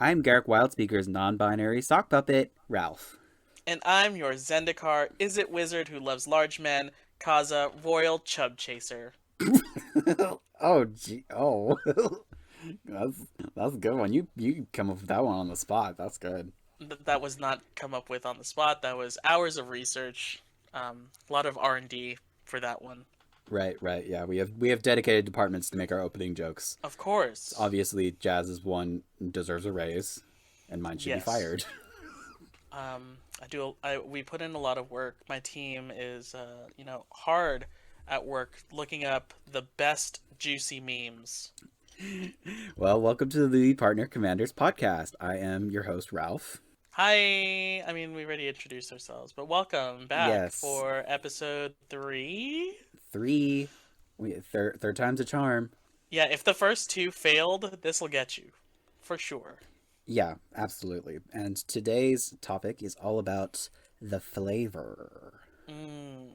I'm Garrick Wildspeaker's non-binary sock puppet, Ralph. And I'm your Zendikar, is it wizard who loves large men, Kaza, royal chub chaser. Oh, gee, oh, that's that's a good one. You come up with that one on the spot. That's good. That was not come up with on the spot. That was hours of research, a lot of R&D for that one. Right, right. Yeah, we have dedicated departments to make our opening jokes. Of course. Obviously, Jazz's one deserves a raise, and mine should be Yes. fired. I do. We put in a lot of work. My team is, hard at work looking up the best juicy memes. Well, welcome to the Partner Commanders podcast. I am your host, Ralph. Hi. I mean, we already introduced ourselves, but welcome back Yes, for episode 3. three. Third time's a charm. Yeah, if the first two failed, this will get you. For sure. Yeah, absolutely. And today's topic is all about the flavor. Mmm.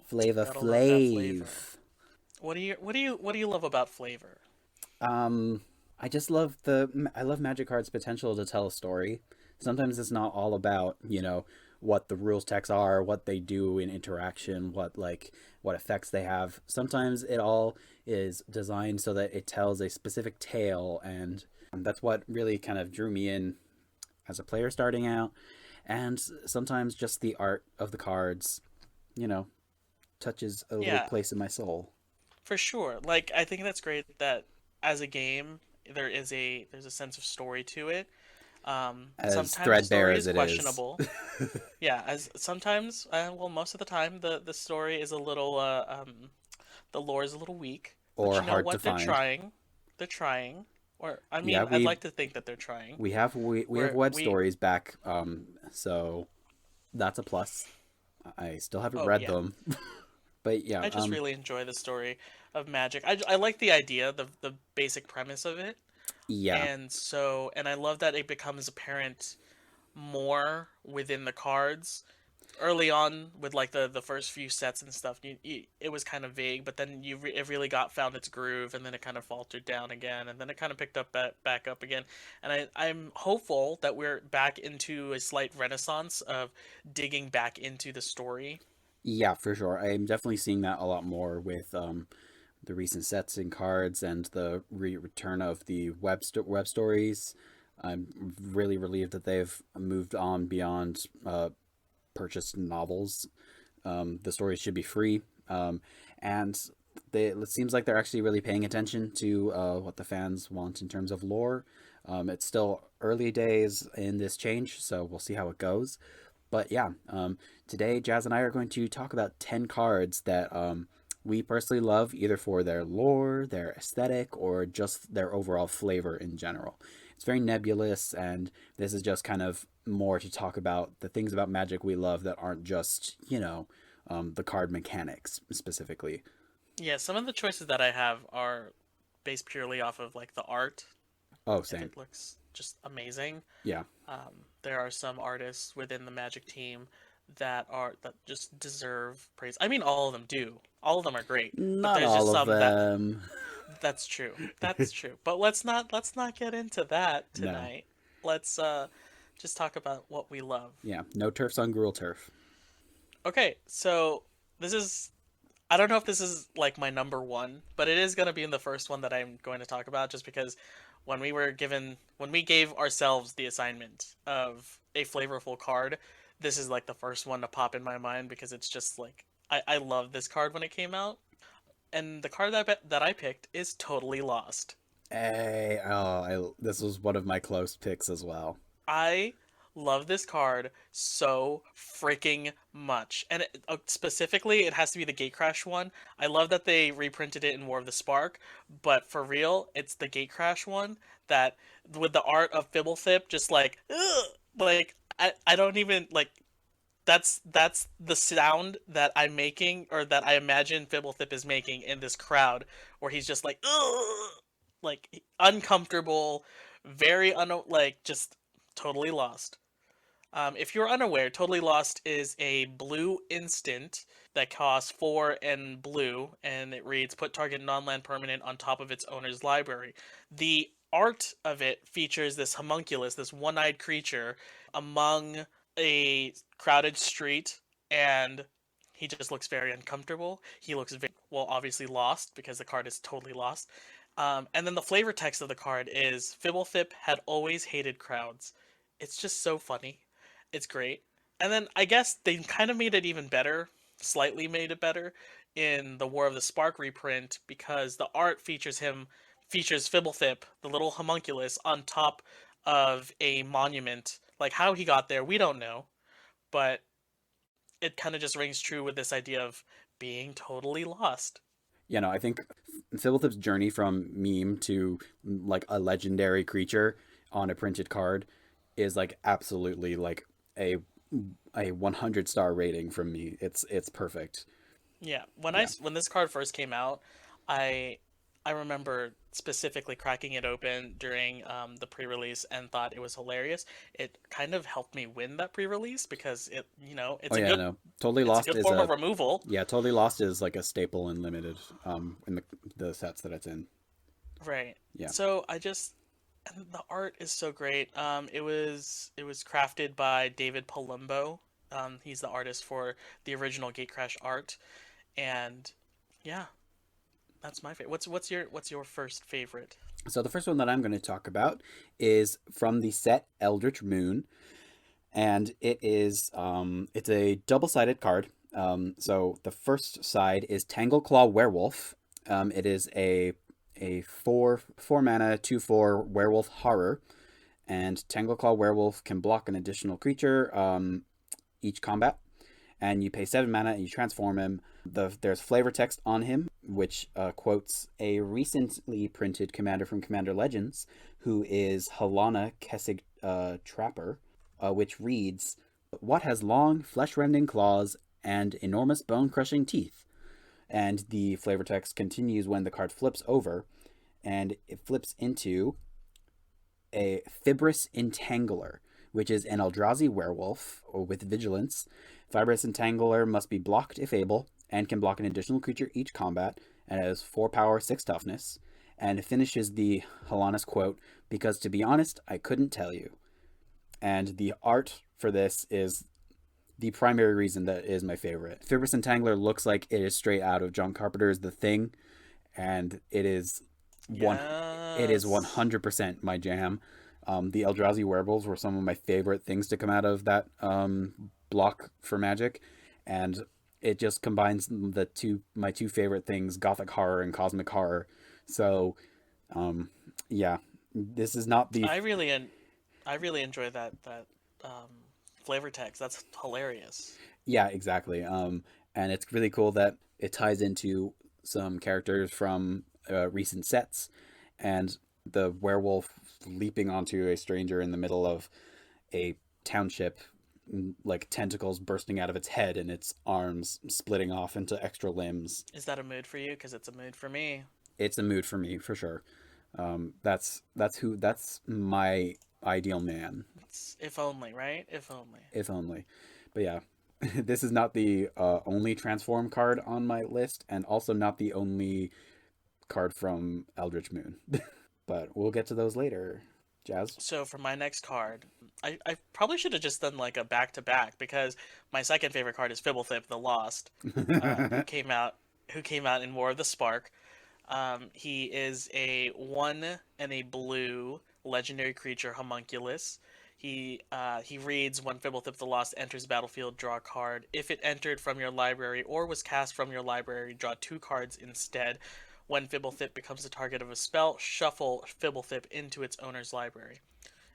Flavor Gotta love that flavor. Flav. What do you love about flavor? Um, I just love I love Magic Card's potential to tell a story. Sometimes it's not all about, what the rules text are, what they do in interaction, what effects they have. Sometimes it all is designed so that it tells a specific tale, and that's what really kind of drew me in as a player starting out. And sometimes just the art of the cards, you know, touches a little Yeah, place in my soul. for sure. Like I think that's great that as a game there's a sense of story to it. As Sometimes the threadbare story as is it is. questionable. Yeah, as sometimes well most of the time the story is a little the lore is a little weak, but Or you know hard to what? They're find. trying. They're trying. Or I Yeah, mean, I'd like to think that they're trying. we have Where web we stories back, so that's a plus. I still haven't Oh read yeah. them, but yeah, I just really enjoy the story of magic. I like the idea, the basic premise of it. yeah. And I love that it becomes apparent more within the cards early on with like the first few sets and stuff. It was kind of vague, but then it really got found its groove, and then it kind of faltered down again, and then it kind of picked up back up again. And I'm hopeful that we're back into a slight renaissance of digging back into the story. Yeah, for sure. I'm definitely seeing that a lot more with the recent sets and cards and the return of the web stories. I'm really relieved that they've moved on beyond purchased novels. The stories should be free, and it seems like they're actually really paying attention to what the fans want in terms of lore. It's still early days in this change, so we'll see how it goes. But yeah, today Jazz and I are going to talk about 10 cards that we personally love, either for their lore, their aesthetic, or just their overall flavor in general. It's very nebulous, and this is just kind of more to talk about the things about Magic we love that aren't just, the card mechanics specifically. Yeah, some of the choices that I have are based purely off of like the art. Oh, If same. it looks just amazing. Yeah. There are some artists within the Magic team that just deserve praise. I mean, all of them do. All of them are great, but Not there's just all of some that them. that's true. That's true. But let's not get into that No. tonight. Let's just talk about what we love. Yeah. No turfs on Gruul turf. Okay, so this is I don't know if this is like my number one, but it is going to be in the first one that I'm going to talk about just because when we gave ourselves the assignment of a flavorful card, this is like the first one to pop in my mind because it's just like I love this card when it came out. And the card that I picked is Totally Lost. Hey, this was one of my close picks as well. I love this card so freaking much. And specifically, it has to be the Gatecrash one. I love that they reprinted it in War of the Spark, but for real, it's the Gatecrash one that with the art of Fibblethip just like ugh, like I don't even like that's the sound that I'm making or that I imagine Fibblethip is making in this crowd where he's just like ugh, like uncomfortable, very like just totally lost. If you're unaware, Totally Lost is a blue instant that costs 4 and blue, and it reads put target non-land permanent on top of its owner's library. The art of it features this homunculus, this one-eyed creature among a crowded street, and he just looks very uncomfortable. He looks very, well, obviously lost because the card is totally lost. And then the flavor text of the card is Fibblethip had always hated crowds. It's just so funny. It's great. And then I guess they kind of made it even better, slightly made it better in the War of the Spark reprint because the art features Fibblethip, the little homunculus, on top of a monument. Like how he got there, we don't know, but it kind of just rings true with this idea of being totally lost. I think Sybilthip's journey from meme to like a legendary creature on a printed card is like absolutely like a a 100-star rating from me. It's perfect. Yeah, Yeah. when this card first came out, I I remember specifically cracking it open during the pre-release and thought it was hilarious. It kind of helped me win that pre-release because Oh yeah, no. Totally it's a Lost good is form of a removal. yeah, Totally Lost is like a staple in limited in the sets that it's in. Right. Yeah. So I just and the art is so great. It was crafted by David Palumbo. He's the artist for the original Gatecrash art, and yeah, that's my favorite. What's your first favorite? So the first one that I'm going to talk about is from the set Eldritch Moon, and it's a double-sided card. So the first side is Tangleclaw Werewolf. It is a four mana 2/4 werewolf horror, and Tangleclaw Werewolf can block an additional creature each combat, and you pay 7 mana and you transform him. There's flavor text on him, which quotes a recently printed commander from Commander Legends, who is Halana Kessig Trapper, which reads, "What has long, flesh-rending claws and enormous bone-crushing teeth?" And the flavor text continues when the card flips over, and it flips into a Fibrous Entangler, which is an Eldrazi werewolf with vigilance. Fibrous Entangler must be blocked if able, and can block an additional creature each combat, and has 4 power, 6 toughness. And it finishes the Halanas quote, "Because to be honest, I couldn't tell you." And the art for this is the primary reason that it is my favorite. Fibrous Entangler looks like it is straight out of John Carpenter's The Thing, and one it is Yes. 100% my jam. The Eldrazi werewolves were some of my favorite things to come out of that block for Magic, and it just combines my two favorite things, Gothic horror and cosmic horror. So, um, yeah, this is not the I really I really enjoy that flavor text. That's hilarious. yeah, exactly. And it's really cool that it ties into some characters from recent sets, and the werewolf leaping onto a stranger in the middle of a township, like tentacles bursting out of its head and its arms splitting off into extra limbs. Is that a mood for you? Because it's a mood for me. It's a mood for me for sure. That's my ideal man, It's if only, right? If only. if only. But yeah, this is not the only transform card on my list, and also not the only card from Eldritch Moon. But we'll get to those later. Jazz. So for my next card, I probably should have just done like a back to back because my second favorite card is Fibblethip the Lost, who came out in War of the Spark. He is a 1 and a blue legendary creature homunculus. He reads when Fibblethip the Lost enters the battlefield, draw a card. If it entered from your library or was cast from your library, draw 2 cards instead. When Fibblethip becomes the target of a spell, shuffle Fibblethip into its owner's library.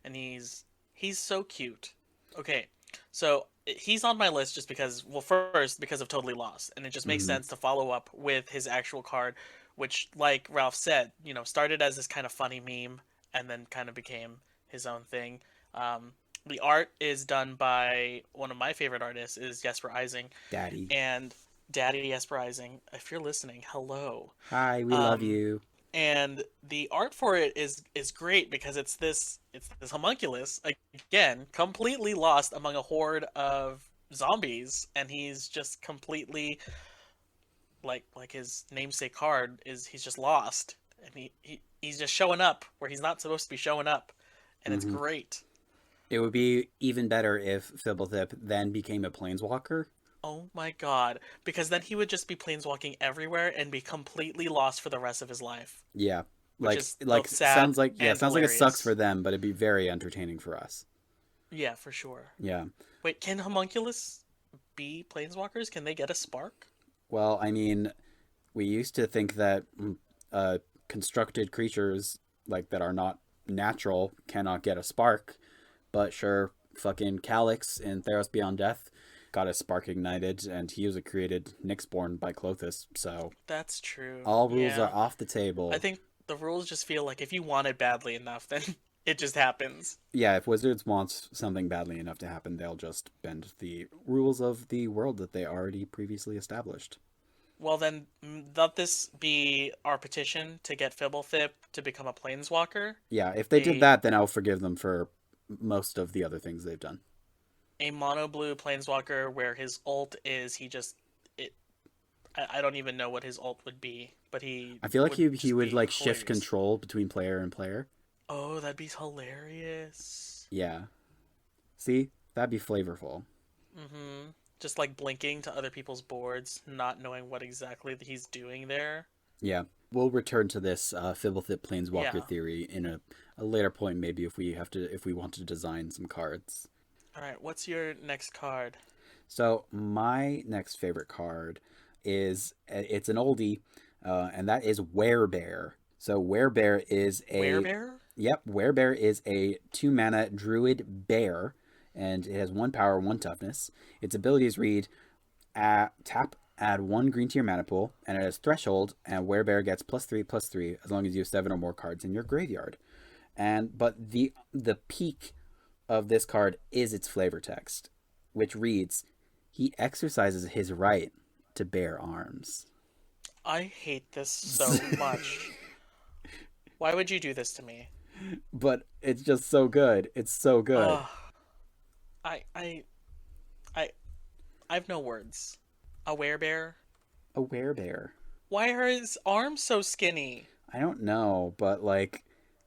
And he's so cute. Okay, so he's on my list just because, well, first because of Totally Lost, and it just makes Hmm. sense to follow up with his actual card, which, like Ralph said, started as this kind of funny meme and then kind of became his own thing. The art is done by one of my favorite artists, is Jesper Ising, Daddy. and Daddy Jesper Ising, if you're listening, hello. Hi, we love Um, you. and the art for it is great because it's this homunculus again completely lost among a horde of zombies, and he's just completely like his namesake card is he's just lost, and he's just showing up where he's not supposed to be showing up, and it's Hmm. great. It would be even better if Fibblethip then became a planeswalker. Oh my god, because then he would just be planeswalking everywhere and be completely lost for the rest of his life, Yeah, which is like both sad and sounds like it sucks for hilarious. them, but it'd be very entertaining for us. Yeah, for sure. Yeah. Wait, can homunculus be planeswalkers? Can they get a spark? Well, I mean, we used to think that uh, constructed creatures like that are not natural cannot get a spark, but sure, fucking Calyx in Theros Beyond Death got a spark ignited, and he was a created Nyxborn by Clothis. So That's true. all rules are Yeah. off the I table. think the rules just feel like if you want it badly enough, then it just happens. Yeah, if Wizards wants something badly enough to happen, they'll just bend the rules of the world that they already previously established. Well, then, let this be our petition to get Fibblethip to become a planeswalker. Yeah, if they did A that, then I'll forgive them for most of the other things they've done. a mono blue planeswalker where his ult is he just it. I don't even know what his ult would be, but he I feel like would he just would be like shift hilarious. control between player and player. Oh, that'd be hilarious. Yeah. See? That'd be flavorful. Just like blinking to other people's boards, not knowing what exactly he's doing there. Yeah. We'll return to this Fibblethip Planeswalker Yeah. theory in a later point, maybe if we want to design some cards. All right. What's your next card? So my next favorite card is it's an oldie, and that is Werebear. So Werebear is a Werebear? Yep, Werebear is a 2 mana druid bear, and it has 1 power, 1 toughness. Its abilities read tap, add 1 green to your mana pool, and it has threshold, and Werebear gets +3/+3 as long as you have 7 or more cards in your graveyard. And but the peak of this card is its flavor text, which reads, "He exercises his right to bear arms." I hate this so much. Why would you do this to me? But it's just so good. It's so good. Ugh. I I I I have no words. A werebear? A werebear. Why are his arms so skinny? I don't know, but like,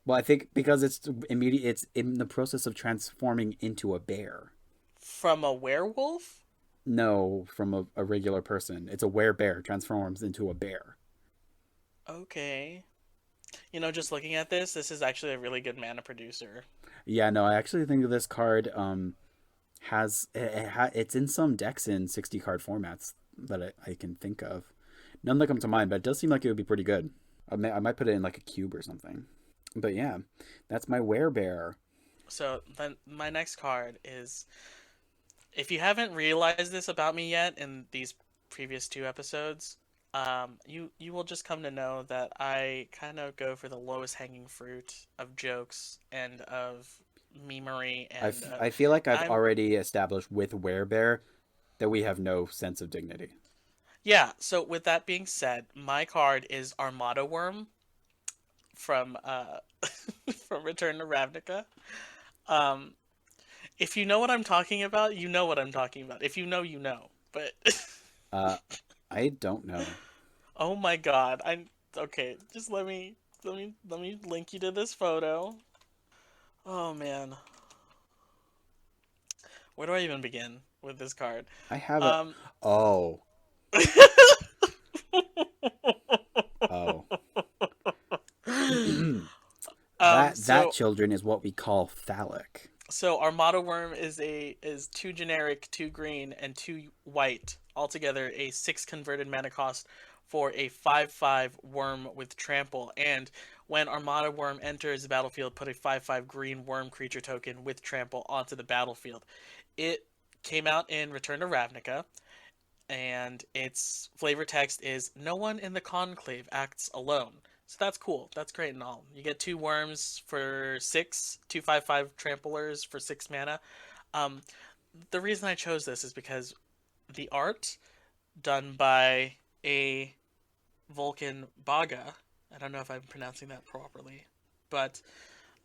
well, I think because it's immediate, it's in the process of transforming into a bear. From a werewolf? No, from a regular person. It's a werebear transforms into a bear. Okay. You know, just looking at this is actually a really good mana producer. Yeah, no, I actually think this card has it's in some decks in 60 card formats that I can think of. None that come to mind, but it does seem like it would be pretty good. I might put it in like a cube or something. But yeah, that's my werebear. So then my next card is, if you haven't realized this about me yet in these previous two episodes, you will just come to know that I kind of go for the lowest hanging fruit of jokes and of memery and I feel like I've I'm already established with werebear that we have no sense of dignity. yeah. So with that being said, my card is Armada Worm from from Return to Ravnica. Um, if you know what I'm talking about, you know what I'm talking about. If you know, you know. But Uh, I don't know. oh my god, I'm okay. Just let me link you to this photo. Oh man, where do I even begin with this card? I have a. Um, Oh, oh. That so children is what we call phallic. Armada Worm is two generic, two green, and two white, altogether a six converted mana cost for a 5/5 worm with trample. And when Armada Worm enters the battlefield, put a 5/5 green worm creature token with trample onto the battlefield. It came out in Return to Ravnica, and its flavor text is "No one in the conclave acts alone." So that's cool. That's great and all. You get two worms for six, two 5/5 tramplers for 6 mana. Um, the reason I chose this is because the art done by a Vulcan Baga. I don't know if I'm pronouncing that properly, but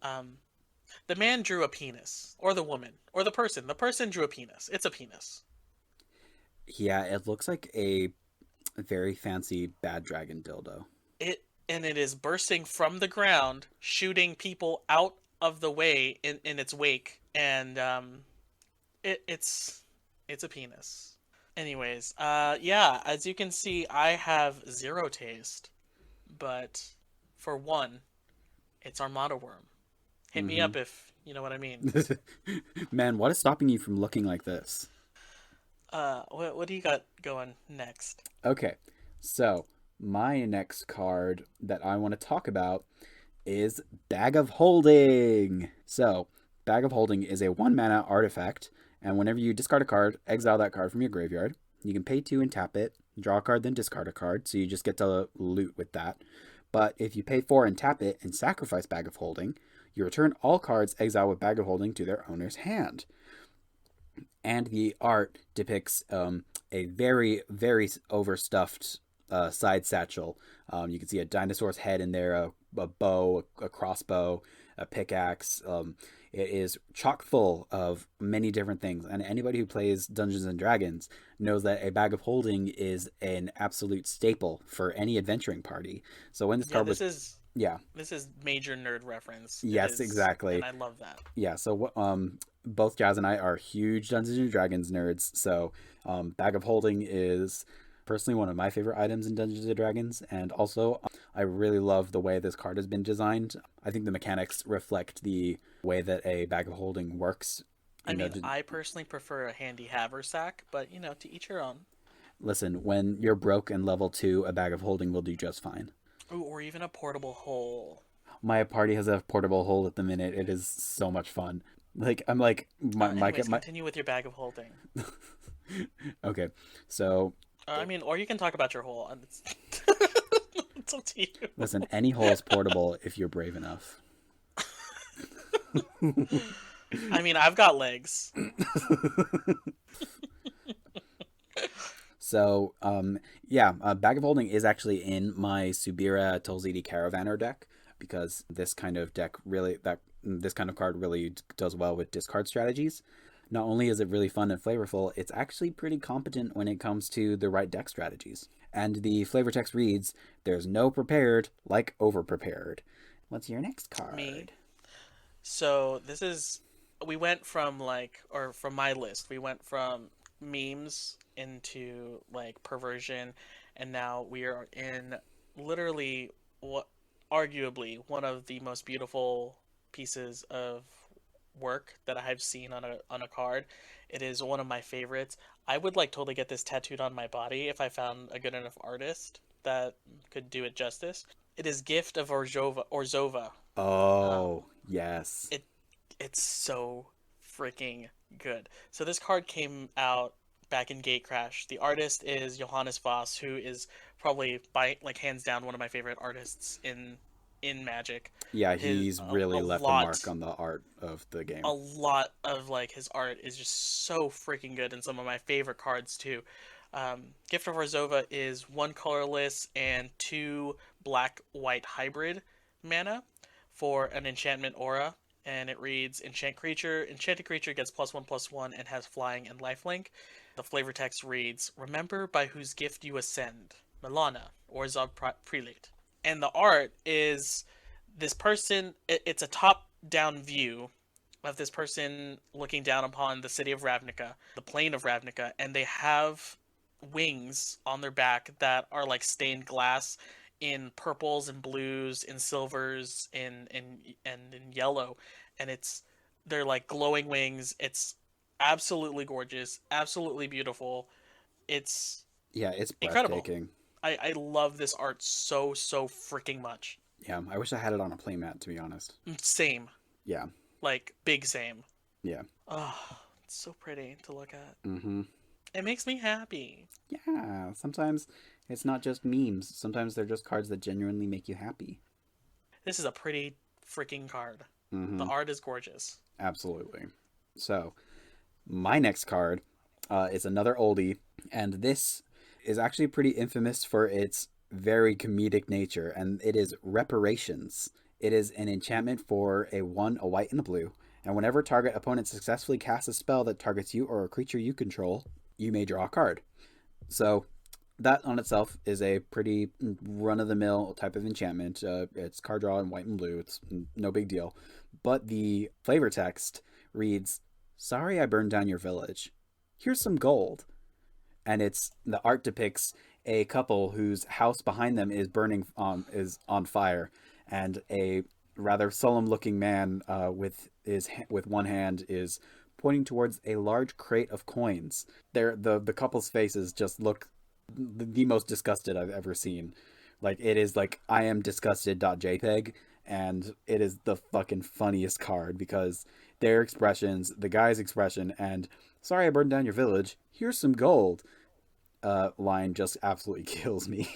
um, the man drew a penis, or the woman, or the person. The person drew a penis. It's a penis. Yeah, it looks like a very fancy bad dragon dildo. It and it is bursting from the ground, shooting people out of the way in its wake, and it's a penis. Anyways, yeah, as you can see, I have zero taste, but for one, it's Armada Worm. Hit me Mm-hmm. up if you know what I mean. Man, what is stopping you from looking like this? What do you got going next? Okay, so my next card that I want to talk about is Bag of Holding. So, Bag of Holding is a 1 mana artifact, and whenever you discard a card, exile that card from your graveyard. You can pay 2 and tap it, draw a card, then discard a card, so you just get to loot with that. But if you pay 4 and tap it and sacrifice Bag of Holding, you return all cards exiled with Bag of Holding to their owner's hand. And the art depicts a very, very overstuffed side satchel. You can see a dinosaur's head in there, a bow, a crossbow, a pickaxe. It is chock full of many different things, and anybody who plays Dungeons and Dragons knows that a bag of holding is an absolute staple for any adventuring party. So when this Yeah, card was, yeah, this is major nerd reference. It yes, is, and exactly, I love that. yeah. So both Jazz and I are huge Dungeons and Dragons nerds. So bag of holding is personally one of my favorite items in Dungeons and Dragons, and also I really love the way this card has been designed. I think the mechanics reflect the way that a bag of holding works. I You know, mean, I personally prefer a handy haversack, but you know, to each your own. listen, when you're broke and level 2, a bag of holding will do just fine. Ooh, or even a portable hole. My party has a portable hold at the minute. It is so much fun. Like I'm like Anyways, continue with your bag of holding. okay, so I mean, or you can talk about your hole. It's, it's up to you. listen, any hole is portable if you're brave enough. I mean, I've got legs. So, yeah, Bag of Holding is actually in my Subira Tolzidi Caravaner deck because this kind of card really does well with discard strategies. Not only is it really fun and flavorful, it's actually pretty competent when it comes to the right deck strategies. And the flavor text reads, "There's no prepared like over prepared." What's your next Me. card? So this is we went from or from my list, we went from memes into like perversion, and now we are in literally what arguably one of the most beautiful pieces of work that I've seen on a card. It is one of my favorites. I would like totally get this tattooed on my body if I found a good enough artist that could do it justice. It is Gift of Orzova. Oh, Um, yes. it it's so freaking good. So this card came out back in Gatecrash. The artist is Johannes Voss, who is probably by like hands down one of my favorite artists in Magic. Yeah, His he's a really left a mark lot on the art of the a game. lot of like his art is just so freaking good, and some of my favorite cards too. Gift of Orzova is one colorless and two black white hybrid mana for an enchantment aura, and it reads Enchant creature. Enchanted creature gets +1/+1 and has flying and lifelink. The flavor text reads Remember by whose gift you ascend, Milana, Orzov Prelate. And the art is this person, it's a top down view of this person looking down upon the city of Ravnica, the plain of Ravnica, and they have wings on their back that are like stained glass in purples and blues, in silvers, in yellow, and they're like glowing wings. It's absolutely gorgeous, absolutely beautiful. It's Yeah, it's incredible. breathtaking. I love this art so freaking much. Yeah, I wish I had it on a playmat, to be honest. Same, Yeah, like big same. yeah. Oh, it's so pretty to look at. Mm-hmm. It makes me happy. Yeah, sometimes it's not just memes. Sometimes they're just cards that genuinely make you happy. This is a pretty freaking card. The Mm-hmm. art is gorgeous. Absolutely. So, my next card is another oldie, and this is actually pretty infamous for its very comedic nature, and it is Reparations. It is an enchantment for a white, and a blue, and whenever target opponent successfully casts a spell that targets you or a creature you control, you may draw a card. So, that on itself is a pretty run of the mill type of enchantment. It's card draw in white and blue. It's no big deal. But the flavor text reads, "Sorry I burned down your village. Here's some gold." And it's the art depicts a couple whose house behind them is burning is on fire, and a rather solemn looking man with one hand is pointing towards a large crate of coins. The couple's faces just look the most disgusted I've ever seen. Like it is like I am disgusted.jpg, and it is the fucking funniest card because their expressions, the guy's expression, and "sorry I burned down your village. Here's some gold" line just absolutely kills me.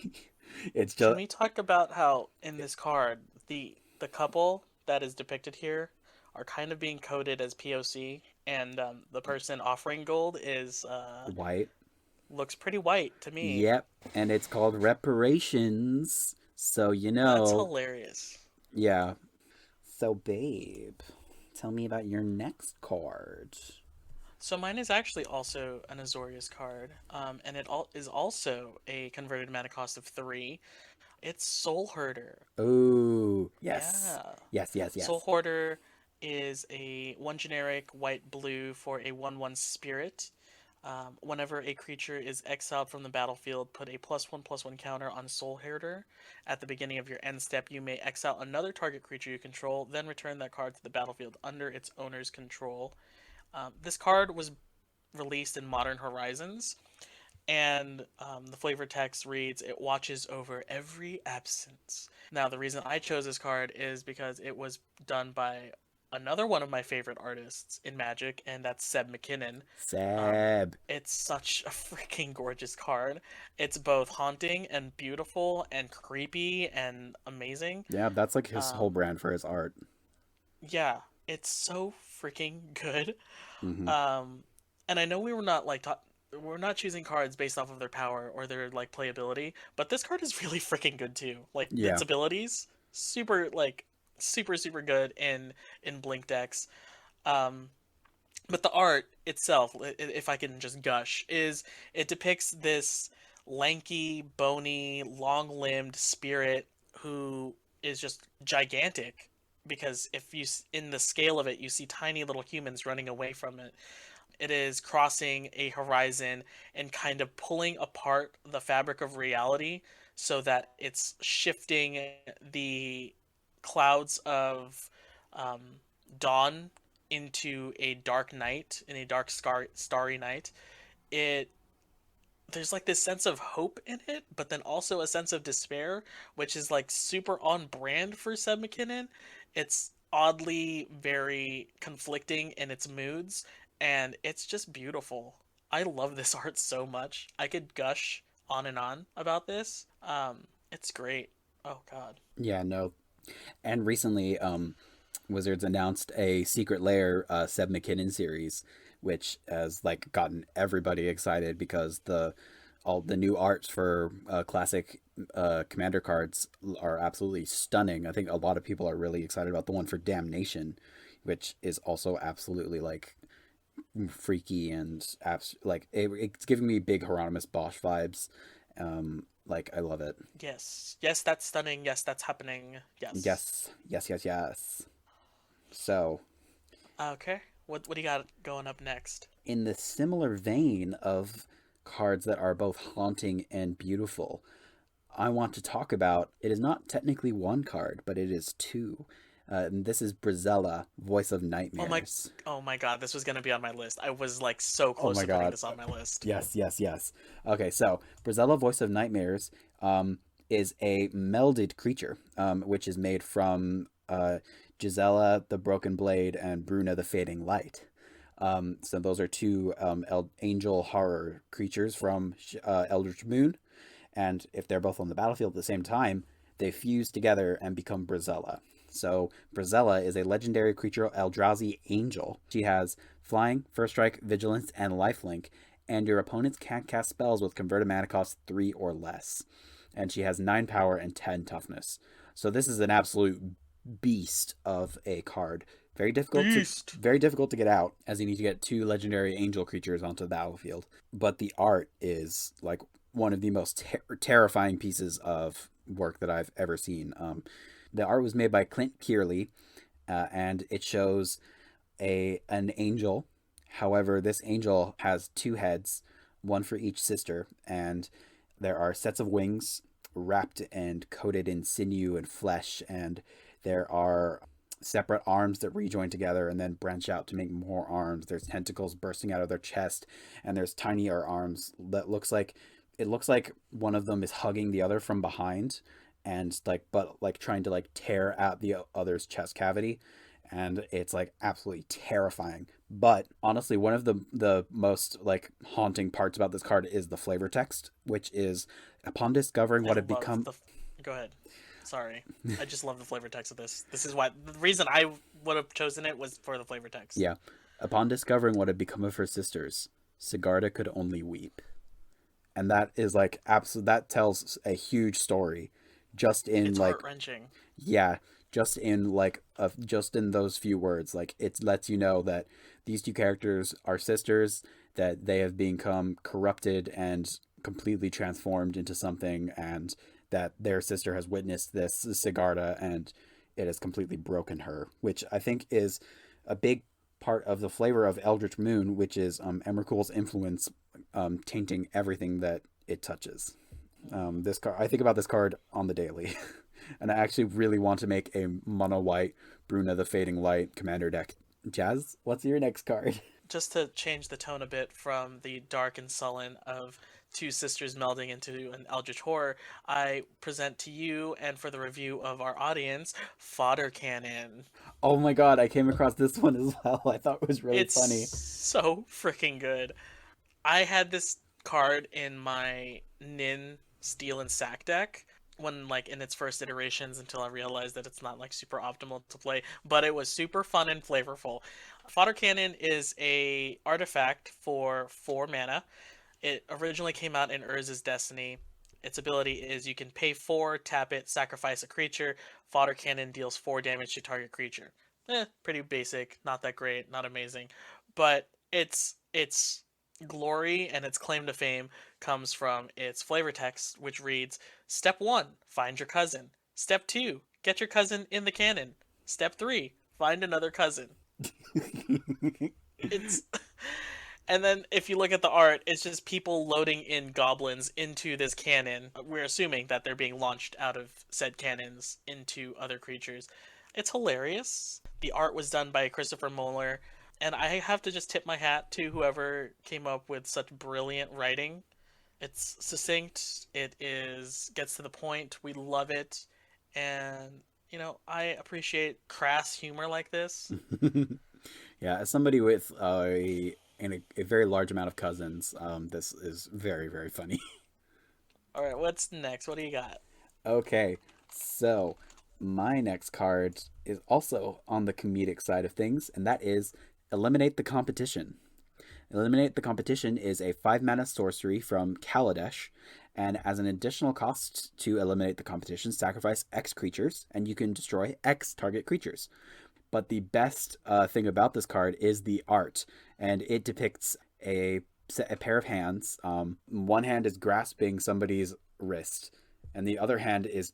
It's Can just we talk about how in this card the couple that is depicted here are kind of being coded as POC, and the person offering gold is white. looks pretty white to me. Yep, and it's called reparations. So That's hilarious. yeah. So babe, tell me about your next card. So mine is actually also an Azorius card, and is also a converted mana cost of 3. It's Soul Herder. Oh, yes. Yeah. Yes, yes, Soul yes. Hoarder is a one generic white blue for a 1/1 spirit. Whenever a creature is exiled from the battlefield, put a +1/+1 counter on Soul Herder. At the beginning of your end step, you may exile another target creature you control, then return that card to the battlefield under its owner's control. This card was released in Modern Horizons, and the flavor text reads, "It watches over every absence." Now, the reason I chose this card is because it was done by another one of my favorite artists in Magic, and that's Seb McKinnon. Um, Seb. it's such a freaking gorgeous card. It's both haunting and beautiful and creepy and amazing. Yeah, that's like his whole Um, brand for his art. yeah, it's so freaking good. Mm-hmm. Um, and I know we were not we're not choosing cards based off of their power or their like playability, but this card is really freaking good too. Like its Yeah. abilities, super good in Blink decks. Um, but the art itself, if I can just gush, is it depicts this lanky, bony, long-limbed spirit who is just gigantic. Because if you, in the scale of it, you see tiny little humans running away from it. It is crossing a horizon and kind of pulling apart the fabric of reality so that it's shifting the clouds of um, dawn into a dark night, in a dark starry night. It There's like this sense of hope in it, but then also a sense of despair, which is like super on brand for Seb McKinnon. It's oddly very conflicting in its moods, and it's just beautiful. I love this art so much. I could gush on and on about this. It's great. Oh God. Yeah, no. And recently, Wizards announced a Secret Lair Seb McKinnon series, which has like gotten everybody excited because the all the new arts for classic commander cards are absolutely stunning. I think a lot of people are really excited about the one for Damnation, which is also absolutely like freaky and it's giving me big Hieronymus Bosch vibes. Like I love it. Yes. Yes, that's stunning. Yes, that's happening. Yes. Yes, yes, yes, yes. So, Okay. What do you got going up next? in the similar vein of cards that are both haunting and beautiful, I want to talk about it is not technically one card, but it is two. And this is Brazella, Voice of Oh my, Nightmares. oh my God, this was gonna be on my list. I was like so Oh close my to putting god. this on my list. Yes, yes, yes. Okay, so Brazella, Voice of Nightmares is a melded creature, which is made from Gisela, the Broken Blade, and Bruna, the Fading Light. So those are two angel horror creatures from Eldritch Moon, and if they're both on the battlefield at the same time, they fuse together and become Brazella. So Brazella is a legendary creature Eldrazi angel. She has flying, first strike, vigilance, and lifelink, and your opponents can't cast spells with converted mana cost 3 or less. And she has 9 power and 10 toughness. So this is an absolute beast of a card. Beast. Very difficult to get out, as you need to get two legendary angel creatures onto the battlefield. But the art is like one of the most terrifying pieces of work that I've ever seen. The art was made by Clint Kearley, and it shows a an angel. However, this angel has two heads, one for each sister, and there are sets of wings wrapped and coated in sinew and flesh, and there are separate arms that rejoin together and then branch out to make more arms. There's tentacles bursting out of their chest, and there's tinier arms that looks like one of them is hugging the other from behind, and like trying to like tear at the other's chest cavity, and it's like absolutely terrifying. But honestly, one of the most like haunting parts about this card is the flavor text, which is upon discovering I what had love become. the. Go ahead. Sorry, I just love the flavor text of this. This is why the reason I would have chosen it was for the flavor text. Yeah, upon discovering what had become of her sisters, Sigarda could only weep, and that is like absolute. That tells a huge story, just in It's heart like wrenching. yeah, just in those few words. Like it lets you know that these two characters are sisters, that they have become corrupted and completely transformed into something, and that their sister has witnessed this Sigarda, and it has completely broken her, which I think is a big part of the flavor of Eldritch Moon, which is Emrakul's influence tainting everything that it touches. This card, I think about this card on the daily, and I actually really want to make a mono white Bruna the Fading Light commander deck. Jazz, what's your next card? Just to change the tone a bit from the dark and sullen of two sisters melding into an eldritch horror, I present to you and for the review of our audience, Fodder Cannon. Oh my god, I came across this one as well. I thought it was really It's funny. so freaking good. I had this card in my Nin Steel and Sack deck when like in its first iterations until I realized that it's not like super optimal to play, but it was super fun and flavorful. Fodder Cannon is a artifact for 4 mana. It originally came out in Urz's Destiny. Its ability is you can pay 4, tap it, sacrifice a creature. Fodder Cannon deals 4 damage to target creature. Pretty basic, not that great, not amazing, but its glory and its claim to fame comes from its flavor text, which reads: Step 1, find your cousin. Step 2, get your cousin in the cannon. Step 3, find another cousin. It's And then if you look at the art, it's just people loading in goblins into this cannon. We're assuming that they're being launched out of said cannons into other creatures. It's hilarious. The art was done by Christopher Moeller, and I have to just tip my hat to whoever came up with such brilliant writing. It's succinct, it is gets to the point. We love it. And I appreciate crass humor like this. Yeah, as somebody with a very large amount of cousins, this is very, very funny. All right, what's next? What do you got? Okay, so my next card is also on the comedic side of things, and that is Eliminate the Competition. Eliminate the Competition is a 5 mana sorcery from Kaladesh, and as an additional cost to eliminate the competition, sacrifice X creatures, and you can destroy X target creatures. But the best thing about this card is the art, and it depicts a pair of hands. One hand is grasping somebody's wrist, and the other hand is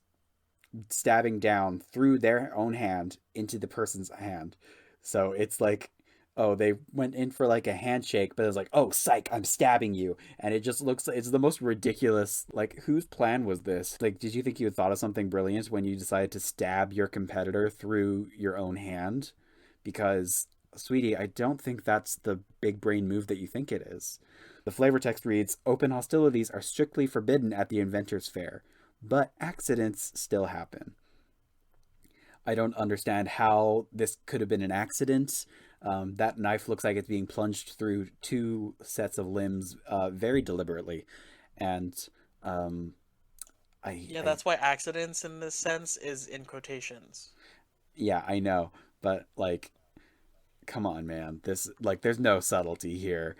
stabbing down through their own hand into the person's hand. So it's like, oh, they went in for like a handshake, but it's like, oh, psych, I'm stabbing you. And it just looks, it's the most ridiculous. Like, whose plan was this? Like, did you think you had thought of something brilliant when you decided to stab your competitor through your own hand? Because, sweetie, I don't think that's the big brain move that you think it is. The flavor text reads: Open hostilities are strictly forbidden at the Inventor's Fair, but accidents still happen. I don't understand how this could have been an accident. That knife looks like it's being plunged through two sets of limbs very deliberately. And um, Yeah, I, that's why accidents in this sense is in quotations. yeah, I know. But, like, come on, man. This, like, there's no subtlety here.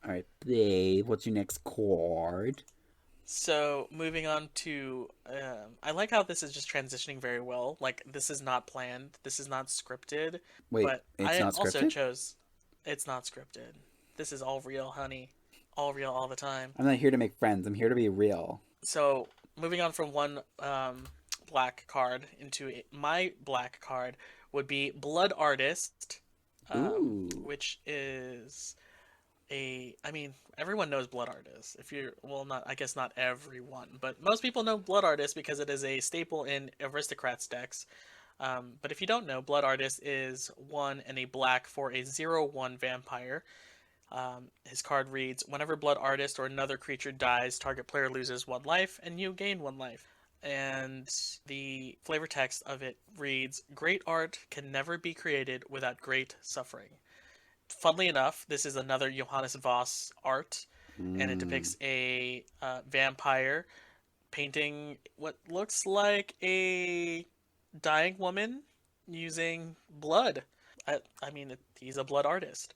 All right, babe, what's your next chord? So moving on to, I like how this is just transitioning very well. Like this is not planned, this is not scripted, Wait, but it's I not also scripted? chose. It's not scripted. This is all real, honey. All real all the time. I'm not here to make friends. I'm here to be real. So moving on from one black card into my black card would be Blood Artist, Ooh. which is I mean, everyone knows Blood Artist. If you're, well, not, I guess not everyone, but most people know Blood Artist because it is a staple in Aristocrats decks. But if you don't know, Blood Artist is 1 and a black for a 0/1 vampire. His card reads, whenever Blood Artist or another creature dies, target player loses 1 life and you gain 1 life. And the flavor text of it reads, great art can never be created without great suffering. Funnily enough, this is another Johannes Voss art, and it Mm. depicts a vampire painting what looks like a dying woman using blood. I mean, he's a blood artist.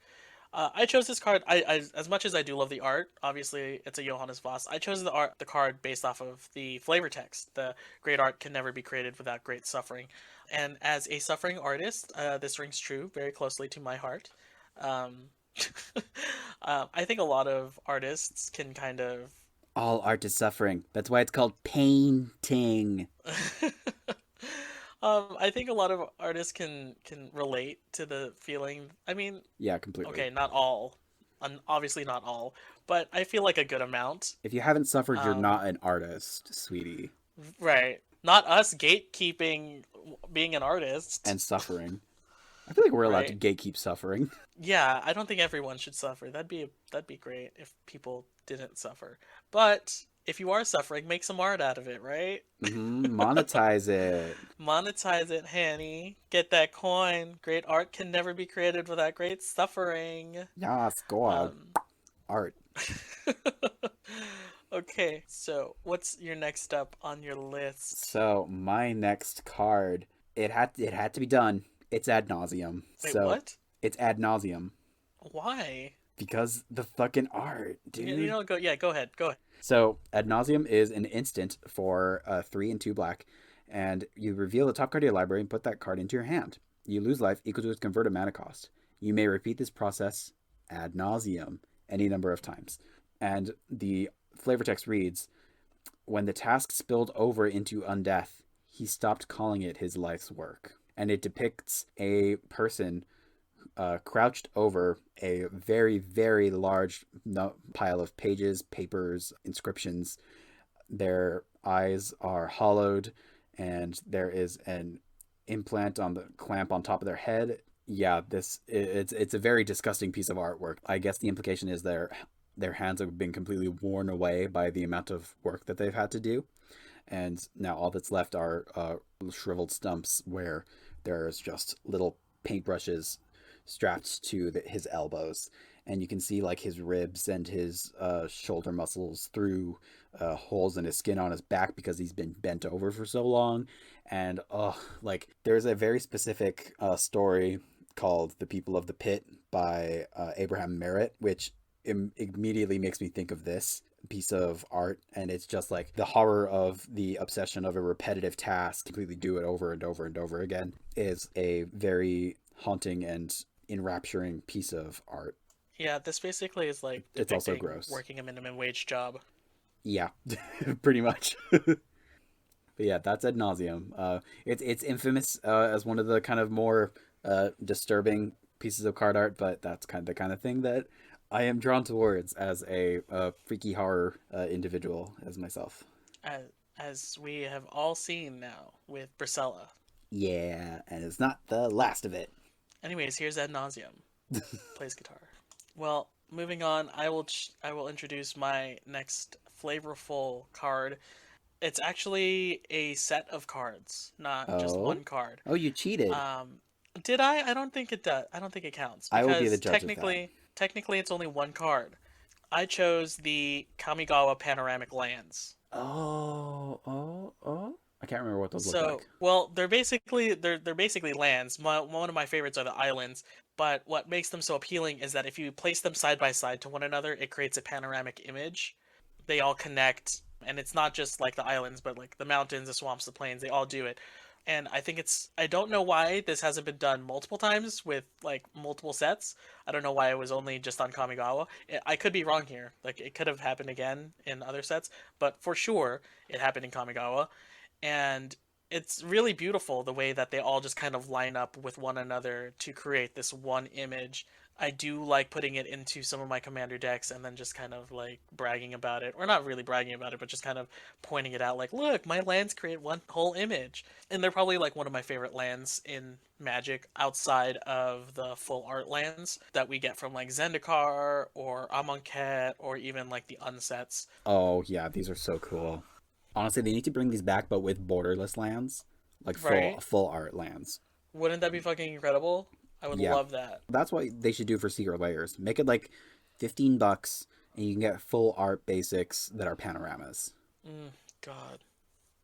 I chose this card. As much as I do love the art, obviously it's a Johannes Voss. I chose the card based off of the flavor text. The great art can never be created without great suffering, and as a suffering artist, this rings true very closely to my heart. Um, I think a lot of artists can kind of. All art is suffering. That's why it's called painting. I think a lot of artists can relate to the feeling. I mean, Yeah, completely. okay, not all, obviously not all, but I feel like a good amount. If you haven't suffered, you're Um, not an artist, sweetie. right. Not us gatekeeping being an artist, And suffering. I feel like we're allowed to right? gatekeep suffering. Yeah, I don't think everyone should suffer. That'd be great if people didn't suffer. But if you are suffering, make some art out of it, right? Monetize it. Monetize it, Hanny. Get that coin. Great art can never be created without great suffering. Yes, God. Um, Art. okay, so what's your next up on your list? So my next card, it had to be done. It's ad nauseum. Wait, So what? it's ad nauseum Why? because the fucking art, You dude. know, go. Yeah, go ahead. Go ahead. So ad nauseum is an instant for 3 and 2 black, and you reveal the top card of your library and put that card into your hand. You lose life equal to its converted mana cost. You may repeat this process ad nauseum any number of times. And the flavor text reads, when the task spilled over into undeath, he stopped calling it his life's work. And it depicts a person crouched over a very, very large pile of pages, papers, inscriptions. Their eyes are hollowed, and there is an implant on the clamp on top of their head. Yeah, it's a very disgusting piece of artwork. I guess the implication is their hands have been completely worn away by the amount of work that they've had to do, and now all that's left are shriveled stumps where there's just little paintbrushes strapped to his elbows, and you can see like his ribs and his shoulder muscles through holes in his skin on his back because he's been bent over for so long. And like there's a very specific story called "The People of the Pit" by Abraham Merritt, which immediately makes me think of this piece of art, and it's just like the horror of the obsession of a repetitive task, completely do it over and over and over again, is a very haunting and enrapturing piece of art. Yeah, this basically is like It's also depicting gross. working a minimum wage job. Yeah, pretty much. But yeah, that's ad nauseum. It's infamous as one of the kind of more disturbing pieces of card art, but that's kind of the kind of thing that I am drawn towards as a freaky horror individual as myself. As we have all seen now with Bracella. Yeah, and it's not the last of it. Anyways, here's Ad Nauseum. Plays guitar. Well, moving on, I will introduce my next flavorful card. It's actually a set of cards, not just Oh, one card. oh, you cheated. Um, did I? I don't think it does. I don't think it counts I will be the because judge of that. technically it's only one card. I chose the Kamigawa Panoramic Lands. Oh, oh, oh. I can't remember what those look So, like. well, they're basically lands. One of my favorites are the islands, but what makes them so appealing is that if you place them side by side to one another, it creates a panoramic image. They all connect, and it's not just like the islands, but like the mountains, the swamps, the plains, they all do it. and I think I don't know why this hasn't been done multiple times with like multiple sets. I don't know why it was only just on Kamigawa. I could be wrong here. Like it could have happened again in other sets, but for sure it happened in Kamigawa, and it's really beautiful the way that they all just kind of line up with one another to create this one image. I do like putting it into some of my commander decks and then just kind of like bragging about it, or not really bragging about it, but just kind of pointing it out like, look, my lands create one whole image. And they're probably like one of my favorite lands in Magic outside of the full art lands that we get from like Zendikar or Amonkhet or even like the unsets. Oh yeah, these are so cool. Honestly, they need to bring these back, but with borderless lands, like Right? full art lands. Wouldn't that be fucking incredible? I would Yeah, love that. that's what they should do for Secret Layers. Make it like $15, and you can get full art basics that are panoramas. God,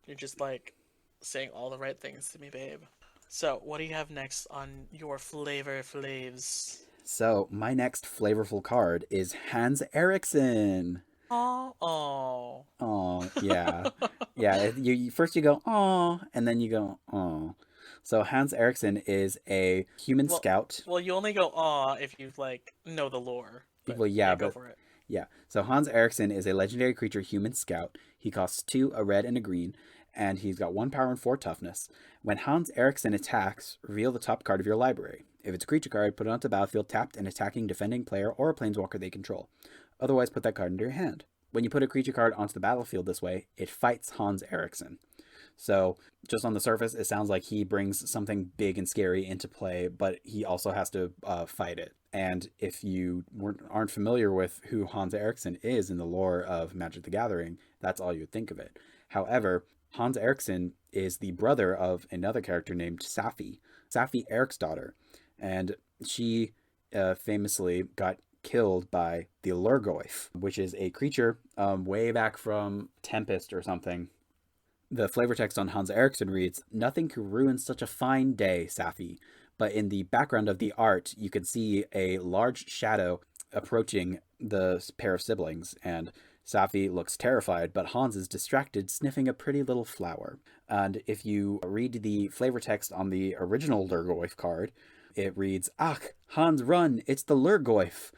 you're just like saying all the right things to me, babe. So, what do you have next on your flavor flaves? So my next flavorful card is Hans Eriksson. Oh, oh. Oh yeah, yeah. First you go oh, and then you go oh. So Hans Eriksson is a human well, scout. well, you only go aw if you like know the lore. But Well, yeah, yeah, go but for it. yeah. So Hans Eriksson is a legendary creature human scout. He costs two, a red and a green, and he's got one power and four toughness. When Hans Eriksson attacks, reveal the top card of your library. If it's a creature card, put it onto the battlefield tapped and attacking defending player or a planeswalker they control. Otherwise, put that card into your hand. When you put a creature card onto the battlefield this way, it fights Hans Eriksson. So, just on the surface, it sounds like he brings something big and scary into play, but he also has to fight it. And if you aren't familiar with who Hans Eriksson is in the lore of Magic the Gathering, that's all you would think of it. However, Hans Eriksson is the brother of another character named Safi Eriksdotter. And she famously got killed by the Lurgoyf, which is a creature way back from Tempest or something. The flavor text on Hans Eriksson reads, "Nothing could ruin such a fine day, Safi." But in the background of the art, you can see a large shadow approaching the pair of siblings, and Safi looks terrified, but Hans is distracted, sniffing a pretty little flower. And if you read the flavor text on the original Lurgoyf card, it reads, "Ach, Hans, run! It's the Lurgoyf."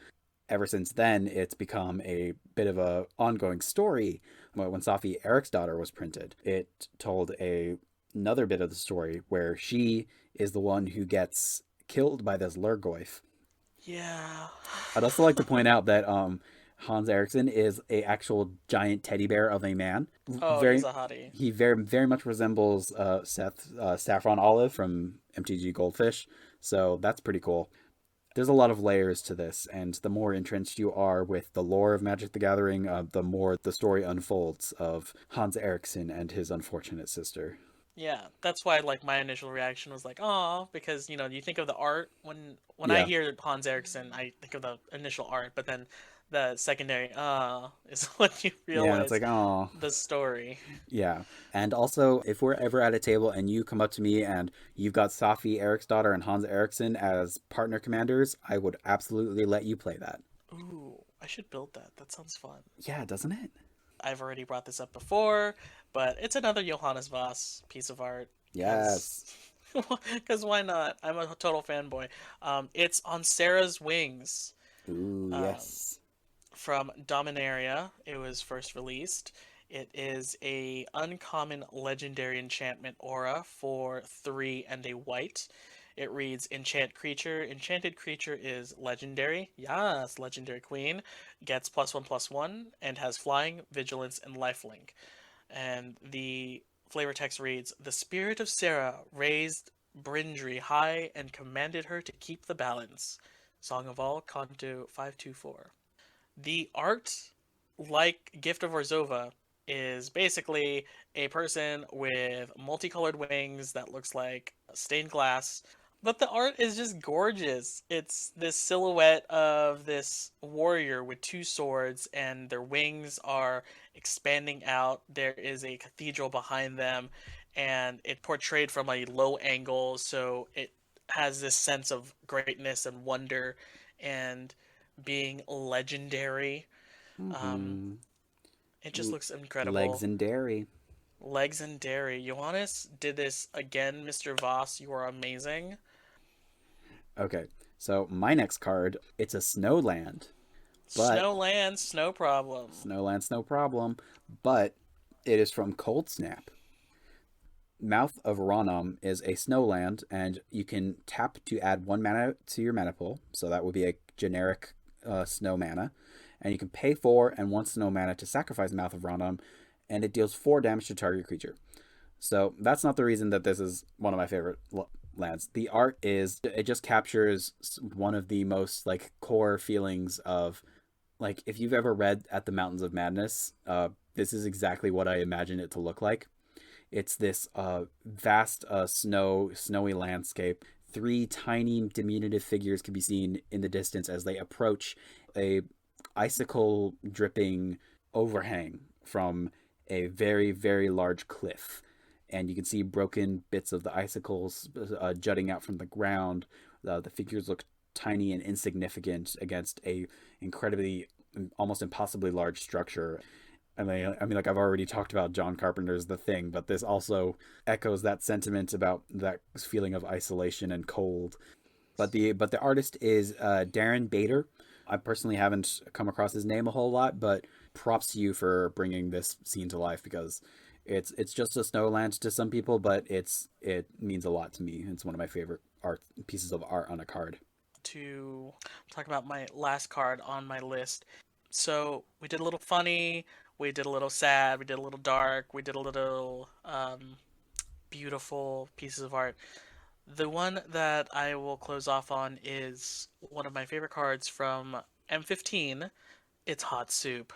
Ever since then, it's become a bit of a ongoing story. When Safi Eriksdotter was printed, it told another bit of the story where she is the one who gets killed by this Lurgoyf. Yeah. I'd also like to point out that Hans Eriksson is a actual giant teddy bear of a man. Oh, he's Very, a hottie. he very much resembles Seth Saffron Olive from MTG Goldfish, so that's pretty cool. There's a lot of layers to this, and the more entrenched you are with the lore of Magic the Gathering, the more the story unfolds of Hans Eriksson and his unfortunate sister. Yeah, that's why like my initial reaction was like, "Oh," because you think of the art when I Yeah, hear Hans Eriksson, I think of the initial art, but then the secondary is when you yeah, and it's realize like, oh, the story. yeah. And also, if we're ever at a table and you come up to me and you've got Safi Eriksdotter and Hans Eriksson as partner commanders, I would absolutely let you play that. Ooh, I should build that. That sounds fun. Yeah, doesn't it? I've already brought this up before, but it's another Johannes Voss piece of art because Yes. because why not? I'm a total fanboy. It's on Sarah's Wings. Ooh, Um, yes. from Dominaria. It was first released. It is a uncommon legendary enchantment aura for 3 and a white. It reads enchant creature. Enchanted creature is legendary. Yes, legendary queen. Gets +1/+1 and has flying, vigilance, and lifelink. And the flavor text reads the spirit of Sarah raised Brindry high and commanded her to keep the balance. Song of All, Canto 524. The art, like Gift of Orzova, is basically a person with multicolored wings that looks like stained glass. But the art is just gorgeous. It's this silhouette of this warrior with two swords, and their wings are expanding out. There is a cathedral behind them, and it portrayed from a low angle, so it has this sense of greatness and wonder and being legendary. Um, Mm-hmm. it just looks incredible. Legs and dairy. Legs and dairy. Ioannis did this again, Mr. Voss. You are amazing. Okay, so my next card, it's a Snowland, but Snowland, snow problem. Snowland's no problem, but it is from Cold Snap. Mouth of Ranam is a Snowland, and you can tap to add 1 mana to your mana pool, so that would be a generic snow mana. And you can pay 4 and 1 snow mana to sacrifice Mouth of Ranam, and it deals 4 damage to target creature. So that's not the reason that this is one of my favorite lands. The art is, it just captures one of the most like core feelings of, like, if you've ever read At the Mountains of Madness, this is exactly what I imagine it to look like. It's this vast snowy landscape. 3 tiny diminutive figures can be seen in the distance as they approach a icicle dripping overhang from a very, very large cliff. And you can see broken bits of the icicles jutting out from the ground. The figures look tiny and insignificant against a incredibly, almost impossibly large structure. I mean, like I've already talked about John Carpenter's The Thing, but this also echoes that sentiment about that feeling of isolation and cold. But the artist is Darren Bader. I personally haven't come across his name a whole lot, but props to you for bringing this scene to life, because it's just a snowland to some people, but it means a lot to me. It's one of my favorite art pieces of art on a card. To talk about my last card on my list. So we did a little funny, we did a little sad, we did a little dark, we did a little beautiful pieces of art. The one that I will close off on is one of my favorite cards from M15. It's Hot Soup.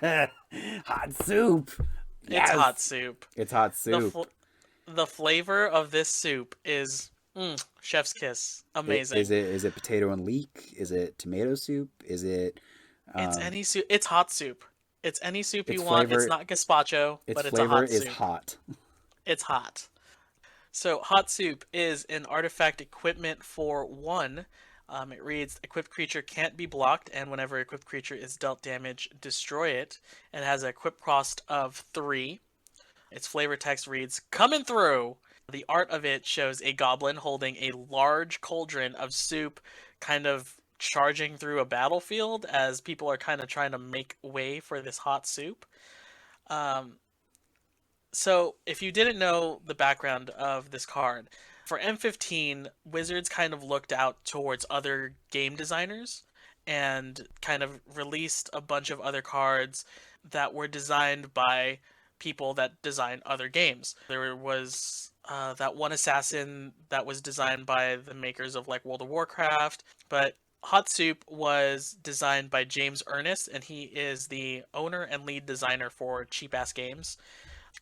Hot soup. It's Hot Yes. Soup. It's hot The soup. fl- the flavor of this soup is chef's kiss. Is Amazing. it potato and leek? Is it tomato soup? Is it It's um any soup. It's hot soup. It's any soup its you want. It's flavor not gazpacho, its but it's a flavor hot is soup. hot. It's hot. So, Hot Soup is an artifact equipment for 1. It reads, equipped creature can't be blocked, and whenever equipped creature is dealt damage, destroy it. And has a equip cost of 3. Its flavor text reads, coming through! The art of it shows a goblin holding a large cauldron of soup, kind of charging through a battlefield as people are kind of trying to make way for this hot soup. Um, so, if you didn't know the background of this card, for M15, Wizards kind of looked out towards other game designers and kind of released a bunch of other cards that were designed by people that design other games. There was that one assassin that was designed by the makers of like World of Warcraft, but Hot Soup was designed by James Ernest, and he is the owner and lead designer for Cheap Ass Games.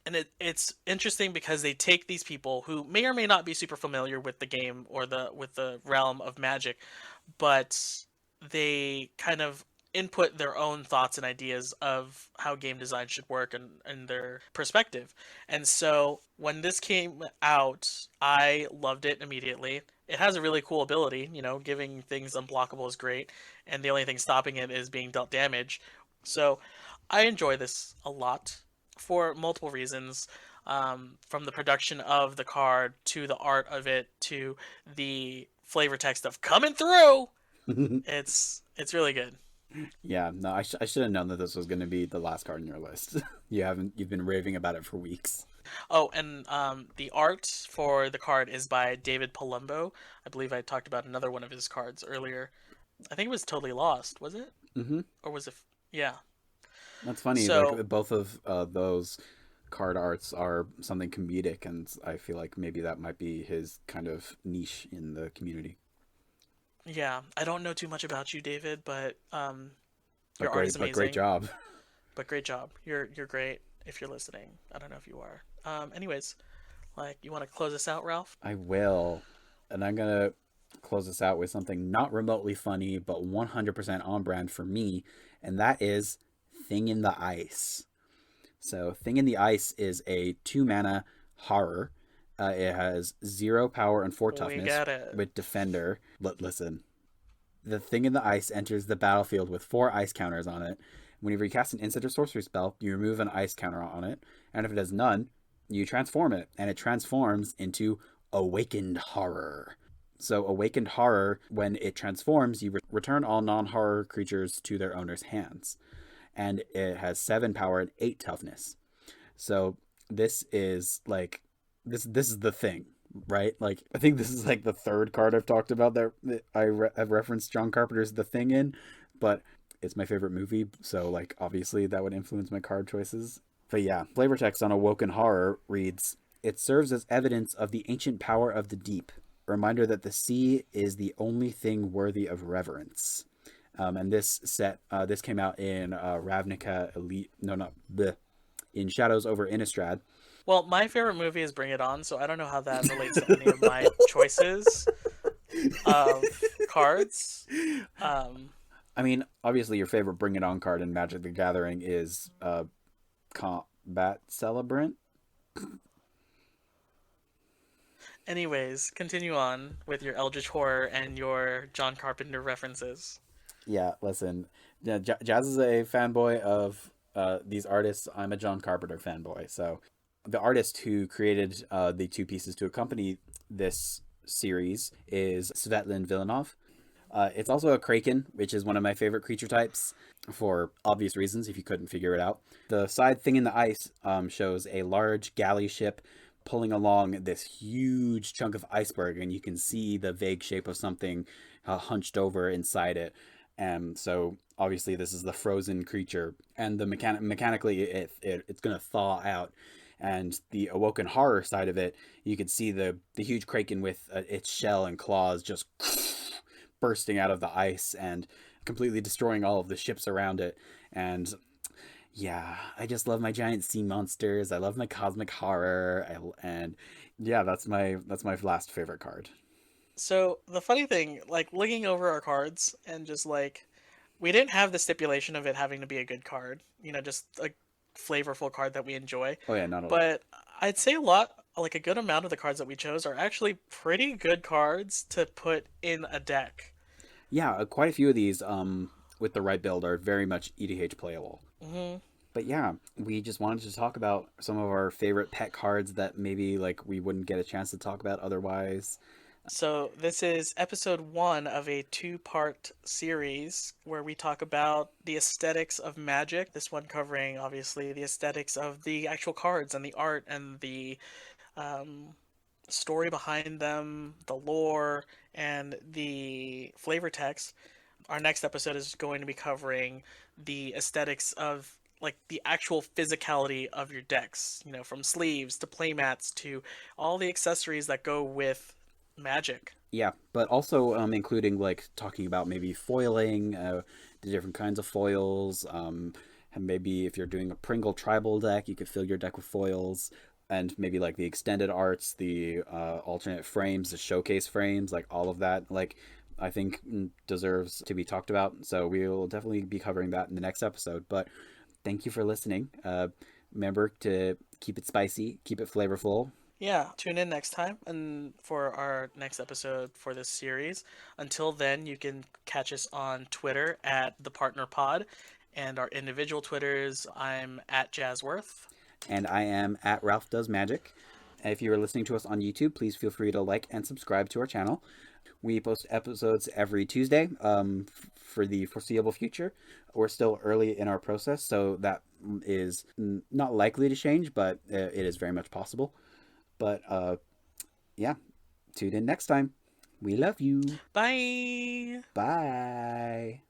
And it's interesting because they take these people who may or may not be super familiar with the game or the realm of Magic, but they kind of input their own thoughts and ideas of how game design should work and their perspective. And so when this came out, I loved it immediately. It has a really cool ability, giving things unblockable is great, and the only thing stopping it is being dealt damage. So I enjoy this a lot for multiple reasons, from the production of the card to the art of it to the flavor text of coming through. It's really good. Yeah, no, I should have known that this was going to be the last card on your list. You've been raving about it for weeks. Oh, and the art for the card is by David Palumbo. I believe I talked about another one of his cards earlier. I think it was Totally Lost, was it? Hmm. Or was it? Yeah. That's funny. So Like both of those card arts are something comedic, and I feel like maybe that might be his kind of niche in the community. yeah, I don't know too much about you, David, but But your art is great amazing. job. But great job. You're great if you're listening. I don't know if you are. Anyways, like you want to close us out, Ralph? I will, and I'm gonna close this out with something not remotely funny, but 100% on brand for me, and that is Thing in the Ice. So, Thing in the Ice is a 2 mana horror. It has 0 power and 4 We toughness got it. with Defender. Listen, the Thing in the Ice enters the battlefield with 4 ice counters on it. Whenever you cast an instant or sorcery spell, you remove an ice counter on it, and if it has none, you transform it, and it transforms into Awakened Horror. So, Awakened Horror, when it transforms, you return all non horror creatures to their owner's hands. And it has 7 power and 8 toughness. So, this is like, this is the thing, right? Like, I think this is like the third card I've talked about that I've referenced John Carpenter's The Thing in, but it's my favorite movie, so like obviously that would influence my card choices. But yeah, flavor text on Awoken Horror reads, "It serves as evidence of the ancient power of the deep, a reminder that the sea is the only thing worthy of reverence." And this came out in Ravnica Elite, no, not bleh, in Shadows over Innistrad. Well, my favorite movie is Bring It On, so I don't know how that relates to any of my choices of cards. Um, I mean, obviously, your favorite Bring It On card in Magic the Gathering is Combat Celebrant. Anyways, continue on with your Eldritch Horror and your John Carpenter references. Yeah, listen, yeah, Jazz is a fanboy of these artists. I'm a John Carpenter fanboy. So, the artist who created the two pieces to accompany this series is Svetlin Villanov. It's also a Kraken, which is one of my favorite creature types for obvious reasons if you couldn't figure it out. The side thing in the ice shows a large galley ship pulling along this huge chunk of iceberg, and you can see the vague shape of something hunched over inside it. And so obviously this is the frozen creature, and the mechanically it's going to thaw out. And the Awoken Horror side of it, you could see the huge Kraken with its shell and claws just bursting out of the ice and completely destroying all of the ships around it. And yeah, I just love my giant sea monsters. I love my cosmic horror. And yeah, that's my last favorite card. So the funny thing, like looking over our cards and just like we didn't have the stipulation of it having to be a good card, just a flavorful card that we enjoy. Oh yeah, not at all. But I'd say a lot, like a good amount of the cards that we chose are actually pretty good cards to put in a deck. Yeah, quite a few of these with the right build are very much EDH playable. Hmm. But yeah, we just wanted to talk about some of our favorite pet cards that maybe like we wouldn't get a chance to talk about otherwise. So this is episode one of a two-part series where we talk about the aesthetics of Magic. This one covering obviously the aesthetics of the actual cards and the art and the um, story behind them, the lore, and the flavor text. Our next episode is going to be covering the aesthetics of like the actual physicality of your decks, from sleeves to playmats to all the accessories that go with Magic. Yeah, but also including like talking about maybe foiling, the different kinds of foils, and maybe if you're doing a Pringle tribal deck, you could fill your deck with foils, and maybe like the extended arts, the alternate frames, the showcase frames, like all of that. Like I think deserves to be talked about. So we will definitely be covering that in the next episode. But thank you for listening. Remember to keep it spicy, keep it flavorful. Yeah, tune in next time and for our next episode for this series. Until then, you can catch us on Twitter at the Partner Pod, and our individual Twitters. I'm at Jazzworth. And I am at Ralph Does Magic. If you are listening to us on YouTube, please feel free to like and subscribe to our channel. We post episodes every Tuesday for the foreseeable future. We're still early in our process, so that is not likely to change, but it is very much possible. But yeah, tune in next time. We love you. Bye! Bye.